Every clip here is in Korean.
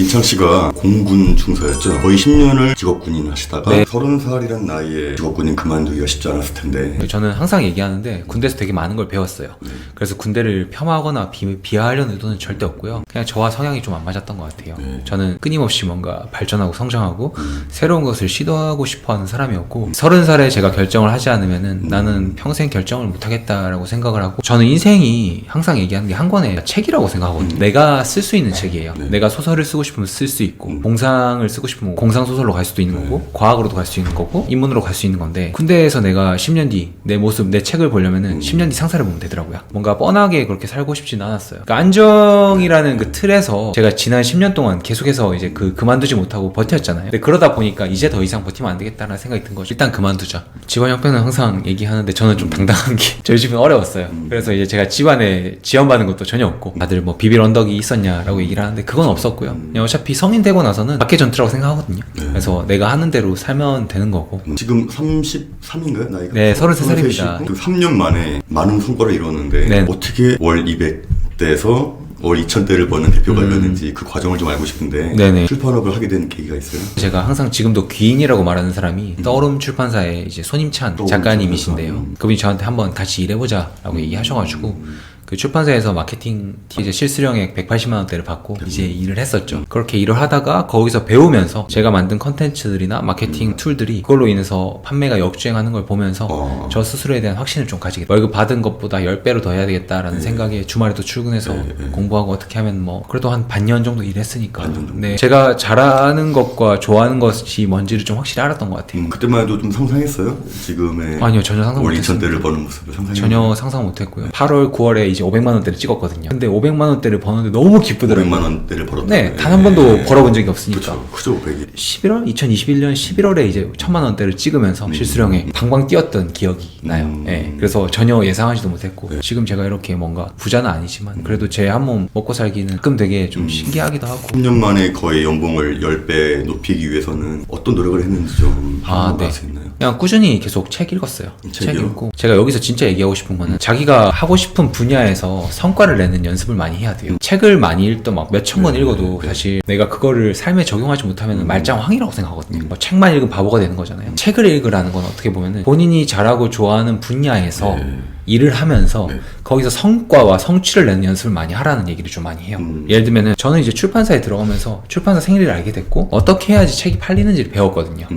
민창 씨가 공군 중사였죠. 거의 10년을 직업군인 하시다가 네. 30살이란 나이에 직업군인 그만두기가 쉽지 않았을 텐데. 저는 항상 얘기하는데 군대에서 되게 많은 걸 배웠어요. 그래서 군대를 폄하하거나 비하하려는 의도는 절대 없고요. 그냥 저와 성향이 좀 안 맞았던 것 같아요. 저는 끊임없이 뭔가 발전하고 성장하고 새로운 것을 시도하고 싶어하는 사람이었고 30살에 제가 결정을 하지 않으면은 나는 평생 결정을 못하겠다라고 생각을 하고, 저는 인생이 항상 얘기하는 게 한 권의 책이라고 생각하거든요. 내가 쓸 수 있는 책이에요. 내가 소설을 쓰고 싶으면 쓸 수 있고, 공상을 쓰고 싶으면 공상소설로 갈 수도 있는 거고, 과학으로도 갈 수 있는 거고, 인문으로 갈 수 있는 건데, 군대에서 내가 10년 뒤 내 모습, 내 책을 보려면은 10년 뒤 상사를 보면 되더라고요. 뭔가 뻔하게 그렇게 살고 싶지는 않았어요. 그러니까 안정이라는 그 틀에서 제가 지난 10년 동안 계속해서 이제 그만두지 못하고 버텼잖아요. 근데 그러다 보니까 이제 더 이상 버티면 안 되겠다는 생각이 든 거죠. 일단 그만두자. 집안 형편은 항상 얘기하는데 저는 좀 당당한 게 저희 집은 어려웠어요. 그래서 이제 제가 집안에 지원받은 것도 전혀 없고, 다들 뭐 비빌 언덕이 있었냐라고 얘기를 하는데 그건 없었고요. 그냥 어차피 성인 되고 나서는 밖에 전투라고 생각하거든요. 그래서 내가 하는 대로 살면 되는 거고. 지금 33인가요? 나이가? 네, 33살입니다. 3년 만에 많은 성과를 이뤘는데 네. 어떻게 월 200대에서 월 2000대를 버는 대표가 되었는지 그 과정을 좀 알고 싶은데. 네네. 출판업을 하게 된 계기가 있어요? 제가 항상 지금도 귀인이라고 말하는 사람이 떠오름 출판사의 이제 손임찬 작가님이신데요. 그분이 저한테 한번 같이 일해보자 라고 얘기하셔가지고 그 출판사에서 마케팅 이제 실수령액 180만 원대를 받고 이제 일을 했었죠. 그렇게 일을 하다가 거기서 배우면서 제가 만든 컨텐츠들이나 마케팅 툴들이 그걸로 인해서 판매가 역주행하는 걸 보면서 저 스스로에 대한 확신을 좀 가지게, 월급 받은 것보다 10배로 더 해야 되겠다라는 생각에 주말에도 출근해서 공부하고 어떻게 하면 뭐 그래도 한 반년 정도 일했으니까. 네, 제가 잘하는 것과 좋아하는 것이 뭔지를 좀 확실히 알았던 것 같아요. 그때만 해도 좀 상상했어요? 지금의 아니요, 전혀 상상 월 못했습니다. 2000대를 버는 모습을 상상했어요? 전혀 상상 못했고요. 8월, 9월에 이제 500만 원대를 찍었거든요. 근데 500만 원대를 버는데 너무 기쁘더라고요. 500만 원대를 벌었다. 네, 단 한 번도 벌어본 적이 없으니까. 그죠, 500이. 11월? 2021년 11월에 이제 1000만 원대를 찍으면서 실수령에 방방 뛰었던 기억이 나요. 네, 그래서 전혀 예상하지도 못했고, 지금 제가 이렇게 뭔가 부자는 아니지만 그래도 제 한 몸 먹고 살기는 가끔 되게 좀 신기하기도 하고. 10년 만에 거의 연봉을 10배 높이기 위해서는 어떤 노력을 했는지 좀 알 수 있나요? 그냥 꾸준히 계속 책 읽었어요. 책 책이요? 읽고. 제가 여기서 진짜 얘기하고 싶은 거는 자기가 하고 싶은 분야에서 성과를 내는 연습을 많이 해야 돼요. 책을 많이 읽도 막 몇천 권 읽어도 사실 내가 그거를 삶에 적용하지 못하면 말짱황이라고 생각하거든요. 뭐 책만 읽으면 바보가 되는 거잖아요. 책을 읽으라는 건 어떻게 보면은 본인이 잘하고 좋아하는 분야에서 일을 하면서 거기서 성과와 성취를 내는 연습을 많이 하라는 얘기를 좀 많이 해요. 예를 들면은 저는 이제 출판사에 들어가면서 출판사 생리를 알게 됐고 어떻게 해야지 책이 팔리는지를 배웠거든요.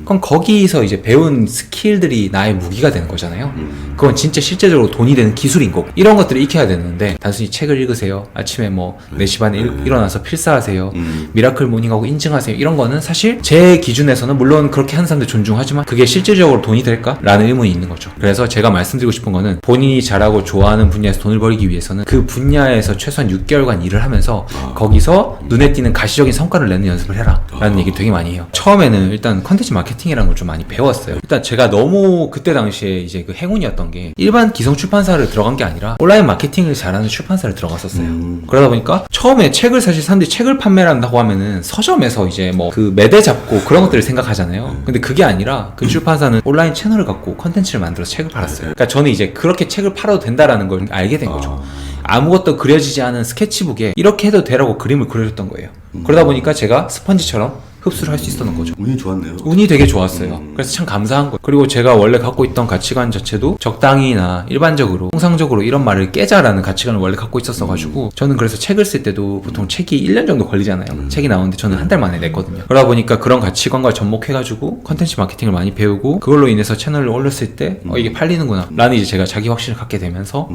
그럼 거기서 이제 배운 스킬들이 나의 무기가 되는 거잖아요. 그건 진짜 실제적으로 돈이 되는 기술인 거고, 이런 것들을 익혀야 되는데 단순히 책을 읽으세요, 아침에 뭐 4시 반에 일어나서 필사하세요, 미라클 모닝하고 인증하세요, 이런 거는 사실 제 기준에서는 물론 그렇게 하는 사람들 존중하지만 그게 실질적으로 돈이 될까? 라는 의문이 있는 거죠. 그래서 제가 말씀드리고 싶은 거는 본인이 잘하고 좋아하는 분야에서 돈을 벌기 위해서는 그 분야에서 최소한 6개월간 일을 하면서 거기서 눈에 띄는 가시적인 성과를 내는 연습을 해라 라는 얘기 되게 많이 해요. 처음에는 일단 컨텐츠 마케팅이라는 걸 좀 많이 배웠어요. 일단 제가 너무 그때 당시에 이제 그 행운이었던 게 일반 기성 출판사를 들어간 게 아니라 온라인 마케팅을 잘하는 출판사를 들어갔었어요. 그러다 보니까 처음에 책을, 사실 사람들이 책을 판매를 한다고 하면은 서점에서 이제 뭐 그 매대 잡고 그런 것들을 생각하잖아요. 근데 그게 아니라 그 출판사는 온라인 채널을 갖고 컨텐츠를 만들어서 책을 팔았어요. 그러니까 저는 이제 그렇게 책을 팔아도 된다라는 걸 알게 된 거죠. 아무것도 그려지지 않은 스케치북에 이렇게 해도 되라고 그림을 그려줬던 거예요. 그러다 보니까 제가 스펀지처럼 흡수를 할 수 있었던 거죠. 운이 좋았네요. 운이 되게 좋았어요. 그래서 참 감사한 거예요. 그리고 제가 원래 갖고 있던 가치관 자체도 적당히나 일반적으로 통상적으로 이런 말을 깨자라는 가치관을 원래 갖고 있었어가지고 저는 그래서 책을 쓸 때도 보통 책이 1년 정도 걸리잖아요. 책이 나오는데 저는 한 달 만에 냈거든요. 그러다 보니까 그런 가치관과 접목해가지고 컨텐츠 마케팅을 많이 배우고, 그걸로 인해서 채널을 올렸을 때 이게 팔리는구나 라는 이제 제가 자기 확신을 갖게 되면서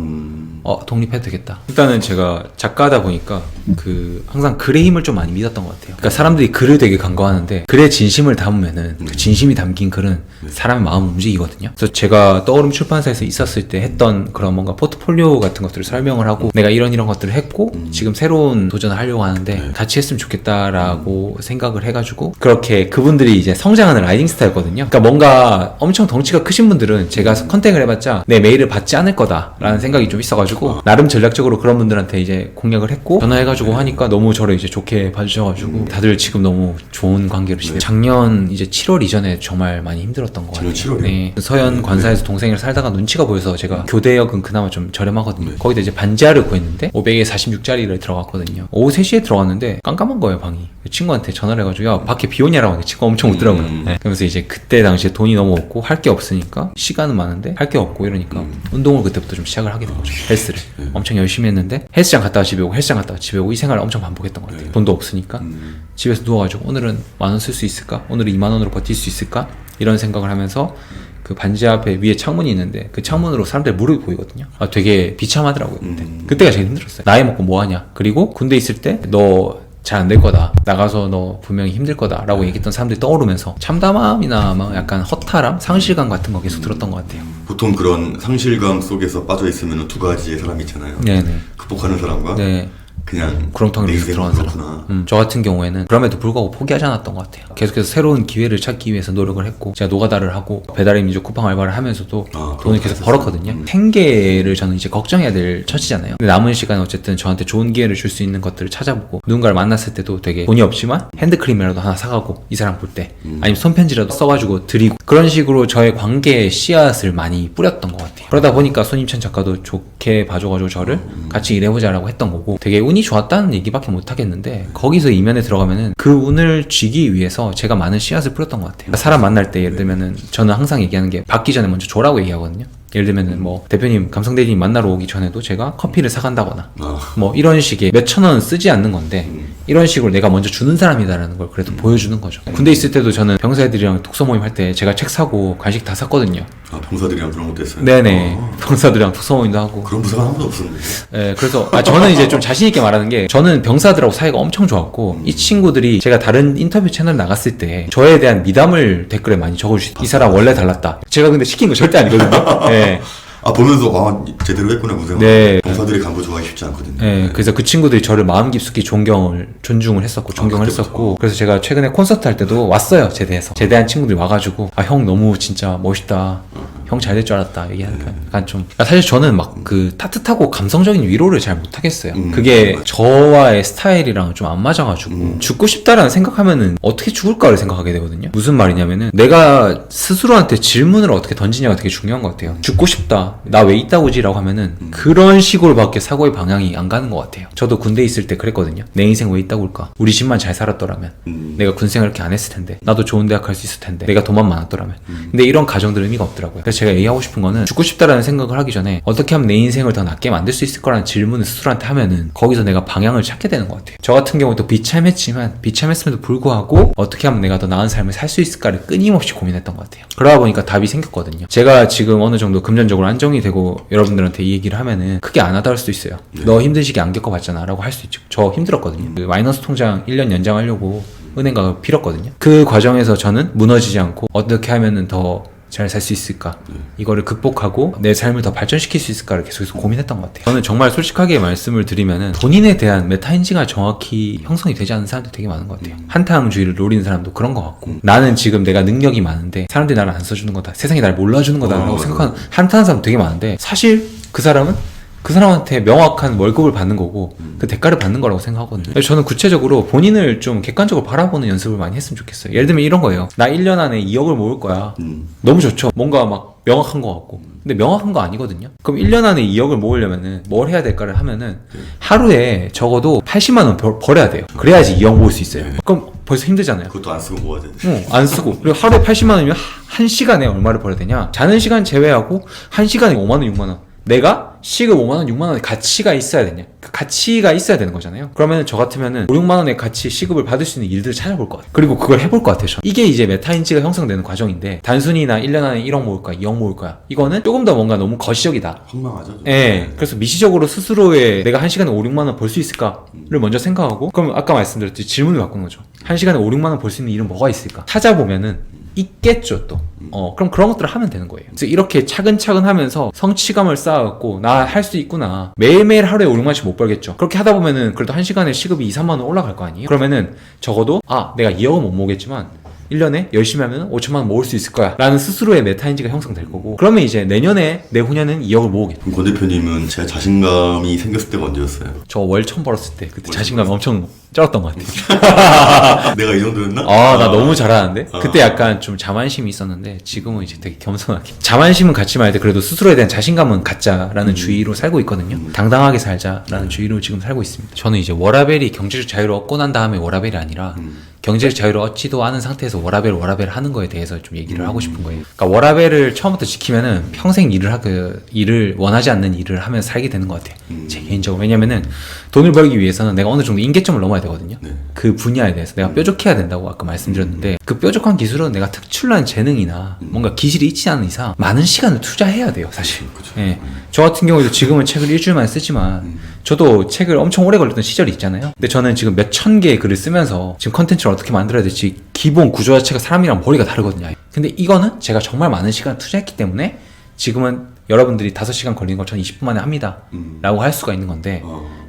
독립해도 되겠다. 일단은 제가 작가다 보니까 항상 글의 힘을 좀 많이 믿었던 것 같아요. 그러니까 사람들이 글을 되게 간과하는데 글의 진심을 담으면은 그 진심이 담긴 글은 사람의 마음을 움직이거든요. 그래서 제가 떠오름 출판사에서 있었을 때 했던 그런 뭔가 포트폴리오 같은 것들을 설명을 하고 내가 이런 것들을 했고 지금 새로운 도전을 하려고 하는데 같이 했으면 좋겠다라고 생각을 해가지고 그렇게 그분들이 이제 성장하는 라이딩 스타였거든요. 그러니까 뭔가 엄청 덩치가 크신 분들은 제가 컨택을 해봤자 내 메일을 받지 않을 거다라는 생각이 좀 있어가지고 나름 전략적으로 그런 분들한테 이제 공략을 했고 전화해가지고 해가지고 하니까 너무 저를 이제 좋게 봐주셔가지고 다들 지금 너무 좋은 관계로 지내요. 작년 이제 7월 이전에 정말 많이 힘들었던 것 같아요. 작년 7월이요? 네. 서현 관사에서 동생을 살다가 눈치가 보여서 제가 교대역은 그나마 좀 저렴하거든요. 거기다 이제 반지하를 구했는데 500에 46짜리를 들어갔거든요. 오후 3시에 들어갔는데 깜깜한 거예요, 방이. 친구한테 전화를 해가지고 야 밖에 비 오냐라고 하는데 친구가 엄청 웃더라고요. 네. 그러면서 이제 그때 당시에 돈이 너무 없고 할 게 없으니까 시간은 많은데 할 게 없고 이러니까 운동을 그때부터 좀 시작을 하게 된 거죠. 헬스를 엄청 열심히 했는데 헬스장 갔다가 집에 오고 헬스장 갔다가 집에 오고 이 생활을 엄청 반복했던 것 같아요. 돈도 없으니까 집에서 누워가지고 오늘은 10,000원 쓸 수 있을까? 오늘은 20,000원으로 버틸 수 있을까? 이런 생각을 하면서 그 반지 앞에 위에 창문이 있는데 그 창문으로 사람들 무릎이 보이거든요. 아, 되게 비참하더라고요. 그때가 제일 힘들었어요. 나이 먹고 뭐 하냐? 그리고 군대 있을 때 너 잘 안 될 거다. 나가서 너 분명히 힘들 거다. 라고 얘기했던 사람들이 떠오르면서 참담함이나 막 약간 허탈함, 상실감 같은 거 계속 들었던 것 같아요. 보통 그런 상실감 속에서 빠져 있으면 두 가지의 사람이 있잖아요. 네네. 극복하는 사람과 네. 그냥 구렁텅이로 내 계속 인생은 들어간 사람. 저 같은 경우에는 그럼에도 불구하고 포기하지 않았던 것 같아요. 계속해서 새로운 기회를 찾기 위해서 노력을 했고 제가 노가다를 하고 배달의 민족 쿠팡 알바를 하면서도 돈을 계속 벌었거든요. 생계를 저는 이제 걱정해야 될 처지잖아요. 근데 남은 시간에 어쨌든 저한테 좋은 기회를 줄 수 있는 것들을 찾아보고 누군가를 만났을 때도 되게 돈이 없지만 핸드크림이라도 하나 사가고 이 사람 볼 때 아니면 손편지라도 써가지고 드리고 그런 식으로 저의 관계의 씨앗을 많이 뿌렸던 것 같아요. 그러다 보니까 손임찬 작가도 좋게 봐줘가지고 저를 같이 일해보자라고 했던 거고 되게 운이 좋았다는 얘기밖에 못 하겠는데 거기서 이면에 들어가면은 그 운을 쥐기 위해서 제가 많은 씨앗을 뿌렸던 것 같아요. 사람 만날 때 예를 들면은 저는 항상 얘기하는 게 받기 전에 먼저 줘라고 얘기하거든요. 예를 들면은 뭐 대표님 감성대리님 만나러 오기 전에도 제가 커피를 사간다거나 뭐 이런 식의 몇천 원 쓰지 않는 건데 이런 식으로 내가 먼저 주는 사람이다라는 걸 그래도 보여주는 거죠. 군대 있을 때도 저는 병사애들이랑 독서 모임 할 때 제가 책 사고 간식 다 샀거든요. 아, 병사들이랑 그런 것도 했어요? 네네. 병사들이랑 독서 모임도 하고. 그런 부서가 아무도 없었는데. 네, 그래서 저는 이제 좀 자신 있게 말하는 게 저는 병사들하고 사이가 엄청 좋았고 이 친구들이 제가 다른 인터뷰 채널 나갔을 때 저에 대한 미담을 댓글에 많이 적어주시더라고요. 이 사람 원래 달랐다. 제가 근데 시킨 거 절대 아니거든요. 네. 아, 보면서 제대로 했구나 그 생각. 네. 병사들이 간부 좋아하기 쉽지 않거든요. 네, 그래서 그 친구들이 저를 마음 깊숙이 존중을 했었고 존경을 했었고 그래서 제가 최근에 콘서트 할 때도 왔어요. 제대해서 제대한 친구들이 와가지고 아, 형 너무 진짜 멋있다. 형 잘 될 줄 알았다 얘기하니까 약간 좀 사실 저는 막 그 따뜻하고 감성적인 위로를 잘 못하겠어요. 그게 저와의 스타일이랑 좀 안 맞아가지고 죽고 싶다라는 생각하면은 어떻게 죽을까를 생각하게 되거든요. 무슨 말이냐면은 내가 스스로한테 질문을 어떻게 던지냐가 되게 중요한 것 같아요. 죽고 싶다 나 왜 있다고지 라고 하면은 그런 식으로밖에 사고의 방향이 안 가는 것 같아요. 저도 군대 있을 때 그랬거든요. 내 인생 왜 있다고 올까? 우리 집만 잘 살았더라면 내가 군생활 이렇게 안 했을 텐데 나도 좋은 대학 갈 수 있을 텐데 내가 돈만 많았더라면 근데 이런 가정들 의미가 없더라고요. 그래서 제가 얘기하고 싶은 거는 죽고 싶다라는 생각을 하기 전에 어떻게 하면 내 인생을 더 낫게 만들 수 있을 거라는 질문을 스스로한테 하면은 거기서 내가 방향을 찾게 되는 것 같아요. 저 같은 경우도 비참했음에도 불구하고 어떻게 하면 내가 더 나은 삶을 살 수 있을까를 끊임없이 고민했던 것 같아요. 그러다 보니까 답이 생겼거든요. 제가 지금 어느 정도 금전적으로 안정이 되고 여러분들한테 이 얘기를 하면은 크게 안 와닿을 수도 있어요. 너 힘든 시기 안 겪어봤잖아 라고 할 수 있죠. 저 힘들었거든요. 그 마이너스 통장 1년 연장하려고 은행가 빌었거든요. 그 과정에서 저는 무너지지 않고 어떻게 하면은 더 잘 살 수 있을까? 이거를 극복하고 내 삶을 더 발전시킬 수 있을까를 계속해서 고민했던 것 같아요. 저는 정말 솔직하게 말씀을 드리면은 본인에 대한 메타인지가 정확히 형성이 되지 않는 사람들이 되게 많은 것 같아요. 한탕주의를 노리는 사람도 그런 것 같고 나는 지금 내가 능력이 많은데 사람들이 나를 안 써주는 거다. 세상이 나를 몰라주는 거다 라고 생각하는 한탄한 사람 되게 많은데 사실 그 사람은 그 사람한테 명확한 월급을 받는 거고 그 대가를 받는 거라고 생각하거든요. 그래서 저는 구체적으로 본인을 좀 객관적으로 바라보는 연습을 많이 했으면 좋겠어요. 예를 들면 이런 거예요. 나 1년 안에 2억을 모을 거야. 너무 좋죠. 뭔가 막 명확한 거 같고 근데 명확한 거 아니거든요. 그럼 1년 안에 2억을 모으려면은 뭘 해야 될까를 하면은 하루에 적어도 80만 원 벌어야 돼요. 그래야지 2억 모을 수 있어요. 그럼 벌써 힘들잖아요. 그것도 안 쓰고 모아야 되는데. 안 쓰고. 그리고 하루에 80만 원이면 1시간에 얼마를 벌어야 되냐? 자는 시간 제외하고 1시간에 5만 원, 6만 원. 내가 시급 5만 원, 6만 원의 가치가 있어야 되냐? 그 가치가 있어야 되는 거잖아요. 그러면 저 같으면은 5, 6만 원의 가치 시급을 받을 수 있는 일들을 찾아볼 것 같아요. 그리고 그걸 해볼 것 같아요. 이게 이제 메타인지가 형성되는 과정인데 단순히 나 1년 안에 1억 모을 거야, 2억 모을 거야. 이거는 조금 더 뭔가 너무 거시적이다. 황망하죠. 예. 그래서 미시적으로 스스로의 내가 1시간에 5, 6만 원 벌 수 있을까를 먼저 생각하고 그럼 아까 말씀드렸듯이 질문을 바꾸는 거죠. 1시간에 5, 6만 원 벌 수 있는 일은 뭐가 있을까? 찾아보면은 있겠죠 또. 그럼 그런 것들을 하면 되는 거예요. 그래서 이렇게 차근차근 하면서 성취감을 쌓았고 나 할 수 있구나. 매일매일 하루에 5, 6만원씩 못 벌겠죠. 그렇게 하다 보면은 그래도 1시간에 시급이 2, 3만 원 올라갈 거 아니에요. 그러면은 적어도 내가 2억은 못 모으겠지만 1년에 열심히 하면 5천만 원 모을 수 있을 거야 라는 스스로의 메타인지가 형성될 거고, 그러면 이제 내년에 내후년에는 2억을 모으겠죠. 그럼 권 대표님은 제 자신감이 생겼을 때가 언제였어요? 저 월 처음 벌었을 때 그때 자신감이 엄청 쩔었던 것 같아요. 내가 이 정도였나? 나 너무 잘하는데? 그때 약간 좀 자만심이 있었는데 지금은 이제 되게 겸손하게, 자만심은 갖지 말되 그래도 스스로에 대한 자신감은 갖자라는 주의로 살고 있거든요. 당당하게 살자라는 주의로 지금 살고 있습니다. 저는 이제 워라벨이 경제적 자유를 얻고 난 다음에 워라벨이 아니라 경제적 자유를 얻지도 않은 상태에서 워라벨 하는 거에 대해서 좀 얘기를 하고 싶은 거예요. 그러니까 워라벨을 처음부터 지키면은 평생 일을 원하지 않는 일을 하면 살게 되는 것 같아요. 제 개인적으로. 왜냐면은 돈을 벌기 위해서는 내가 어느 정도 임계점을 넘어야 되거든요. 네. 그 분야에 대해서 내가 뾰족해야 된다고 아까 말씀드렸는데, 그 뾰족한 기술은 내가 특출난 재능이나 뭔가 기질이 있지 않은 이상 많은 시간을 투자해야 돼요, 사실. 그쵸. 예. 저 같은 경우에도 지금은 책을 일주일 만에 쓰지만 저도 책을 엄청 오래 걸렸던 시절이 있잖아요. 근데 저는 지금 몇천 개의 글을 쓰면서 지금 컨텐츠를 어떻게 만들어야 될지 기본 구조 자체가 사람이랑 머리가 다르거든요. 근데 이거는 제가 정말 많은 시간을 투자했기 때문에 지금은 여러분들이 5시간 걸리는 걸 저는 20분 만에 합니다 라고 할 수가 있는 건데,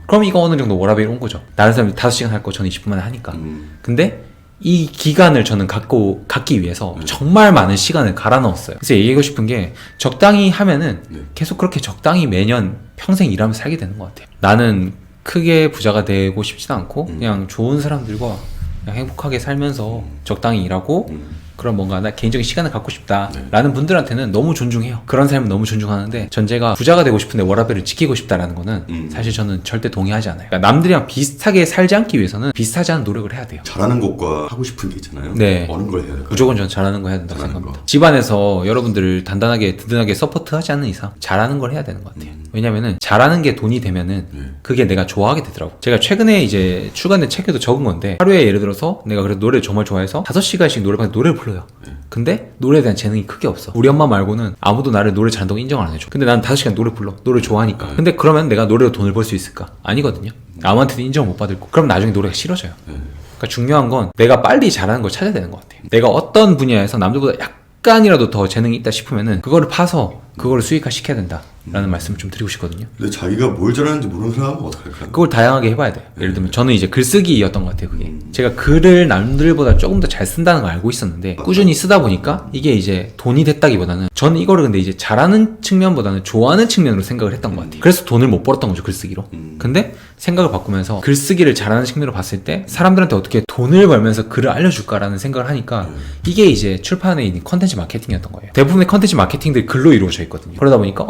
그럼 이거 어느 정도 워라벨이 온 거죠. 다른 사람들이 5시간 할 거 저는 20분 만에 하니까. 근데 이 기간을 저는 갖기 위해서 정말 많은 시간을 갈아 넣었어요. 그래서 얘기하고 싶은 게, 적당히 하면은 계속 그렇게 적당히 매년 평생 일하면서 살게 되는 것 같아요. 나는 크게 부자가 되고 싶지도 않고 그냥 좋은 사람들과 그냥 행복하게 살면서 적당히 일하고 그런 뭔가 나 개인적인 시간을 갖고 싶다라는 분들한테는 너무 존중해요. 그런 삶을 너무 존중하는데, 전제가 부자가 되고 싶은데 워라밸을 지키고 싶다라는 거는 사실 저는 절대 동의하지 않아요. 그러니까 남들이랑 비슷하게 살지 않기 위해서는 비슷하지 않은 노력을 해야 돼요. 잘하는 것과 하고 싶은 게 있잖아요. 네. 어느 걸 해야 될까요? 무조건 저는 잘하는 거 해야 된다고 잘하는 생각합니다. 거. 집안에서 여러분들을 든든하게 서포트하지 않는 이상 잘하는 걸 해야 되는 것 같아요. 왜냐면은 잘하는 게 돈이 되면은 그게 내가 좋아하게 되더라고. 제가 최근에 이제 출간된 책에도 적은 건데, 하루에 예를 들어서 내가 그래도 노래를 정말 좋아해서 5시간씩 노래방에서 노래를 불러요. 근데 노래에 대한 재능이 크게 없어. 우리 엄마 말고는 아무도 나를 노래 잘한다고 인정을 안 해줘. 근데 난 5시간 노래 불러. 노래 좋아하니까. 근데 그러면 내가 노래로 돈을 벌 수 있을까? 아니거든요. 아무한테도 인정을 못 받을 거고. 그럼 나중에 노래가 싫어져요. 그러니까 중요한 건 내가 빨리 잘하는 걸 찾아야 되는 것 같아요. 내가 어떤 분야에서 남들보다 약간이라도 더 재능이 있다 싶으면은 그거를 파서 그거를 수익화 시켜야 된다라는 말씀을 좀 드리고 싶거든요. 근데 자기가 뭘 잘하는지 모르는 사람은 어떡할까요? 그걸 다양하게 해봐야 돼요. 예를 들면 저는 이제 글쓰기였던 것 같아요. 그게 제가 글을 남들보다 조금 더 잘 쓴다는 걸 알고 있었는데, 꾸준히 쓰다 보니까 이게 이제 돈이 됐다기보다는, 저는 이거를 근데 이제 잘하는 측면보다는 좋아하는 측면으로 생각을 했던 것 같아요. 그래서 돈을 못 벌었던 거죠, 글쓰기로. 근데 생각을 바꾸면서 글쓰기를 잘하는 측면으로 봤을 때 사람들한테 어떻게 돈을 벌면서 글을 알려줄까라는 생각을 하니까 이게 이제 출판에 있는 컨텐츠 마케팅이었던 거예요. 대부분의 컨텐츠 마케팅들이 글로 이루어져 있거든요. 그러다 보니까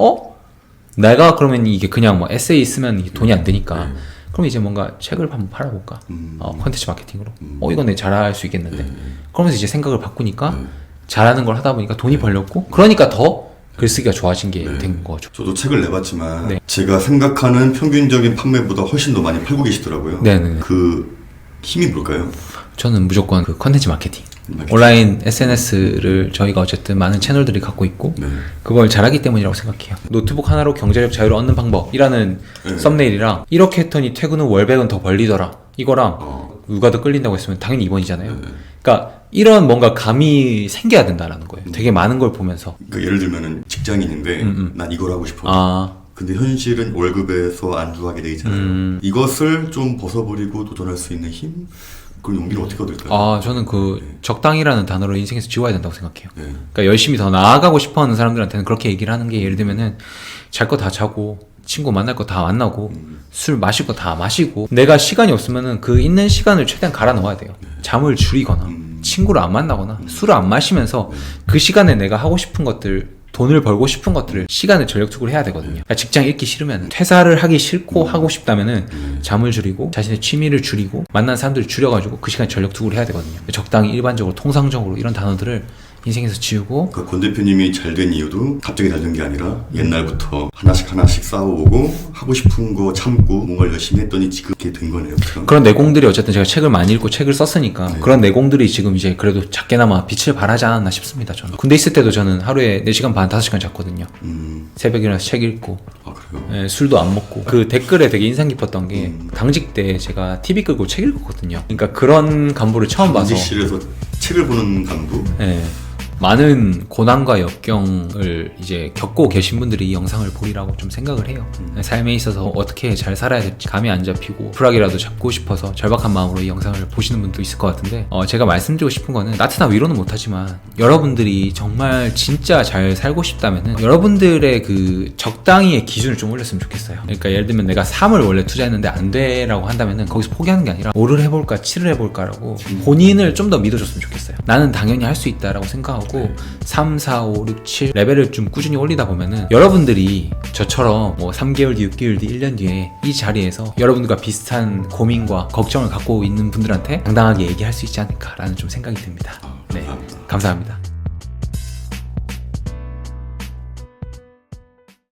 내가 그러면 이게 그냥 뭐 에세이 쓰면 이게 돈이 안 되니까 그럼 이제 뭔가 책을 한번 팔아볼까? 컨텐츠 마케팅으로. 이건 내가 잘할 수 있겠는데. 그러면서 이제 생각을 바꾸니까 잘하는 걸 하다 보니까 돈이 벌렸고, 그러니까 더 글쓰기가 좋아진 게 된 거죠. 저도 책을 내봤지만 네. 제가 생각하는 평균적인 판매보다 훨씬 더 많이 팔고 계시더라고요. 네네. 그 힘이 뭘까요? 저는 무조건 그 컨텐츠 마케팅. 온라인 SNS를 저희가 어쨌든 많은 채널들이 갖고 있고 그걸 잘하기 때문이라고 생각해요. 노트북 하나로 경제적 자유를 얻는 방법이라는 썸네일이랑 이렇게 했더니 퇴근 후 월백은 더 벌리더라, 이거랑 누가 더 끌린다고 했으면 당연히 2번이잖아요. 그러니까 이런 뭔가 감이 생겨야 된다라는 거예요. 되게 많은 걸 보면서. 그러니까 예를 들면은 직장인인데 난 이걸 하고 싶어. 근데 현실은 월급에서 안주하게 돼 있잖아요. 이것을 좀 벗어버리고 도전할 수 있는 힘? 그 용기를 어떻게 얻을까요? 저는 적당이라는 단어를 인생에서 지워야 된다고 생각해요. 그러니까 열심히 더 나아가고 싶어 하는 사람들한테는 그렇게 얘기를 하는 게, 예를 들면은 잘 거 다 자고, 친구 만날 거 다 만나고, 술 마실 거 다 마시고, 내가 시간이 없으면은 그 있는 시간을 최대한 갈아 넣어야 돼요. 잠을 줄이거나, 친구를 안 만나거나, 술을 안 마시면서 그 시간에 내가 하고 싶은 것들, 돈을 벌고 싶은 것들을 시간을 전력 투구를 해야 되거든요. 그러니까 직장 잃기 싫으면, 퇴사를 하기 싫고 하고 싶다면은 잠을 줄이고 자신의 취미를 줄이고 만난 사람들을 줄여가지고 그 시간에 전력 투구를 해야 되거든요. 적당히, 일반적으로, 통상적으로 이런 단어들을 인생에서 지우고. 그러니까 권 대표님이 잘 된 이유도 갑자기 잘 된 게 아니라 옛날부터 하나씩 쌓아오고 하고 싶은 거 참고 뭔가를 열심히 했더니 지금 이렇게 된 거네요. 그렇죠? 그런 내공들이 어쨌든 제가 책을 많이 읽고 책을 썼으니까 그런 내공들이 지금 이제 그래도 작게나마 빛을 발하지 않았나 싶습니다. 저는 군대 있을 때도 저는 하루에 4시간 반 5시간 잤거든요. 새벽에 일어나서 책 읽고. 그래요? 술도 안 먹고. 그 댓글에 되게 인상 깊었던 게, 당직 때 제가 TV 끄고 책 읽었거든요. 그러니까 그런 간부를 처음 봐서. 당직실에서 책을 보는 간부? 네. 많은 고난과 역경을 이제 겪고 계신 분들이 이 영상을 보리라고 좀 생각을 해요. 삶에 있어서 어떻게 잘 살아야 될지 감이 안 잡히고 불학이라도 잡고 싶어서 절박한 마음으로 이 영상을 보시는 분도 있을 것 같은데 제가 말씀드리고 싶은 거는 나트나 위로는 못하지만 여러분들이 정말 진짜 잘 살고 싶다면은 여러분들의 그 적당히의 기준을 좀 올렸으면 좋겠어요. 그러니까 예를 들면 내가 3을 원래 투자했는데 안 돼라고 한다면은 거기서 포기하는 게 아니라 5를 해볼까 7을 해볼까라고 본인을 좀 더 믿어줬으면 좋겠어요. 나는 당연히 할 수 있다라고 생각하고 3, 4, 5, 6, 7 레벨을 좀 꾸준히 올리다 보면은 여러분들이 저처럼 뭐 3개월 뒤, 6개월 뒤, 1년 뒤에 이 자리에서 여러분들과 비슷한 고민과 걱정을 갖고 있는 분들한테 당당하게 얘기할 수 있지 않을까라는 좀 생각이 듭니다. 네, 감사합니다.